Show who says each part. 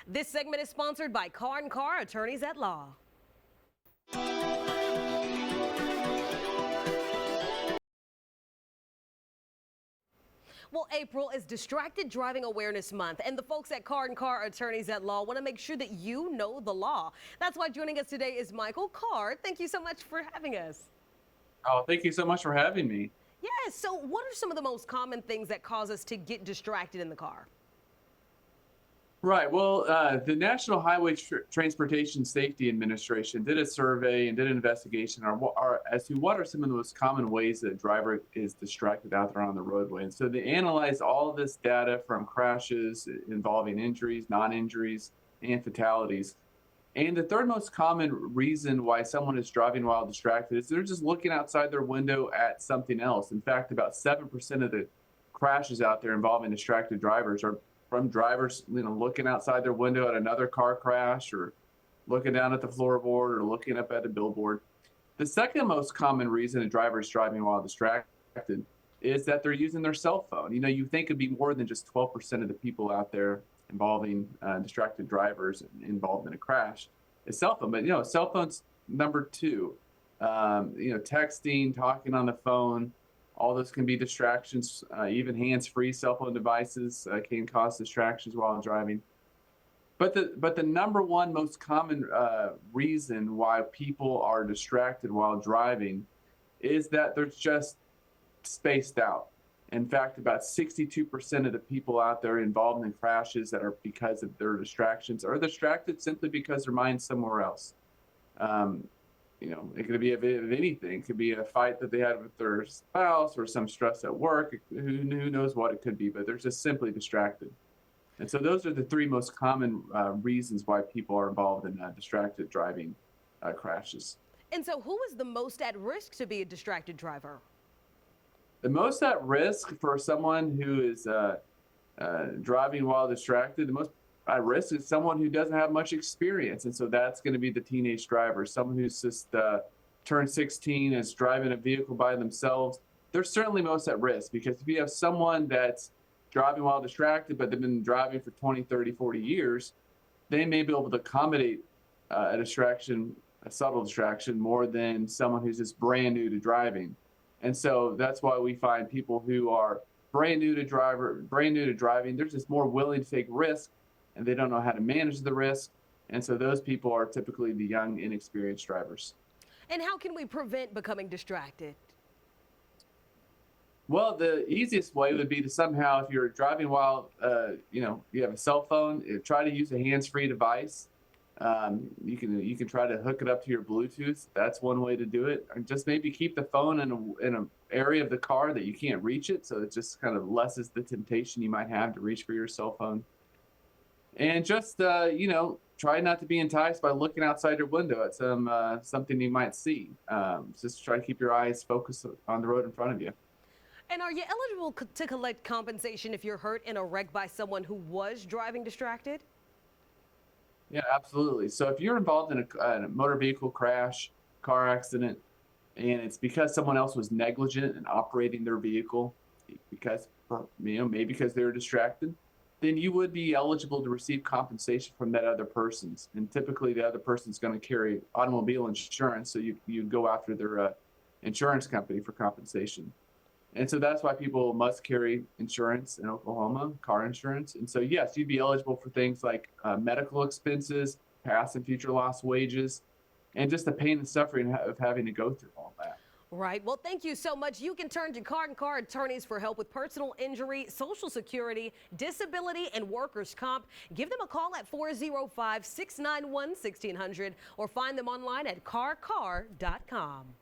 Speaker 1: This segment is sponsored by Carr Carr, attorneys at law. Well, April is Distracted Driving Awareness Month, and the folks at Carr Carr, attorneys at law, want to make sure that you know the law. That's why joining us today is Michael Carr. Thank you so much for having us.
Speaker 2: Oh, thank you so much for having me.
Speaker 1: Yes, so what are some of the most common things that cause us to get distracted in the car?
Speaker 2: Right. Well, the National Highway Transportation Safety Administration did a survey and did an investigation as to what are some of the most common ways that a driver is distracted out there on the roadway. And so they analyzed all of this data from crashes involving injuries, non-injuries, and fatalities. And the third most common reason why someone is driving while distracted is they're just looking outside their window at something else. In fact, about 7% of the crashes out there involving distracted drivers are from drivers, looking outside their window at another car crash, or looking down at the floorboard, or looking up at a billboard. The second most common reason a driver is driving while distracted is that they're using their cell phone. You think it'd be more than just 12% of the people out there involving distracted drivers involved in a crash is cell phone. But cell phone's number two. Texting, talking on the phone, all those can be distractions. Even hands-free cell phone devices can cause distractions while driving. But the number one most common reason why people are distracted while driving is that they're just spaced out. In fact, about 62% of the people out there involved in crashes that are because of their distractions are distracted simply because their mind's somewhere else. It could be of anything. It could be a fight that they had with their spouse or some stress at work. Who knows what it could be, but they're just simply distracted. And so those are the three most common reasons why people are involved in distracted driving crashes.
Speaker 1: And so who is the most at risk to be a distracted driver?
Speaker 2: The most at risk for someone who is driving while distracted, the most at risk is someone who doesn't have much experience. And so that's going to be the teenage driver, someone who's just turned 16, is driving a vehicle by themselves. They're certainly most at risk, because if you have someone that's driving while distracted, but they've been driving for 20, 30, 40 years, they may be able to accommodate a distraction, a subtle distraction, more than someone who's just brand new to driving. And so that's why we find people who are brand new to driving, they're just more willing to take risk, and they don't know how to manage the risk. And so those people are typically the young, inexperienced drivers.
Speaker 1: And how can we prevent becoming distracted?
Speaker 2: Well, the easiest way would be to somehow, if you're driving while, you have a cell phone, try to use a hands-free device. You can try to hook it up to your Bluetooth. That's one way to do it. And just maybe keep the phone in an area of the car that you can't reach it, so it just kind of lessens the temptation you might have to reach for your cell phone. And just try not to be enticed by looking outside your window at something you might see. Just try to keep your eyes focused on the road in front of you.
Speaker 1: And are you eligible to collect compensation if you're hurt in a wreck by someone who was driving distracted?
Speaker 2: Yeah, absolutely. So if you're involved in a motor vehicle crash, car accident, and it's because someone else was negligent in operating their vehicle, because maybe because they were distracted, then you would be eligible to receive compensation from that other person's. And typically the other person's going to carry automobile insurance, so you go after their insurance company for compensation. And so that's why people must carry insurance in Oklahoma, car insurance. And so, yes, you'd be eligible for things like medical expenses, past and future lost wages, and just the pain and suffering of having to go through all that.
Speaker 1: Right. Well, thank you so much. You can turn to Carr Carr attorneys for help with personal injury, Social Security, disability, and workers' comp. Give them a call at 405-691-1600 or find them online at carcarcar.com.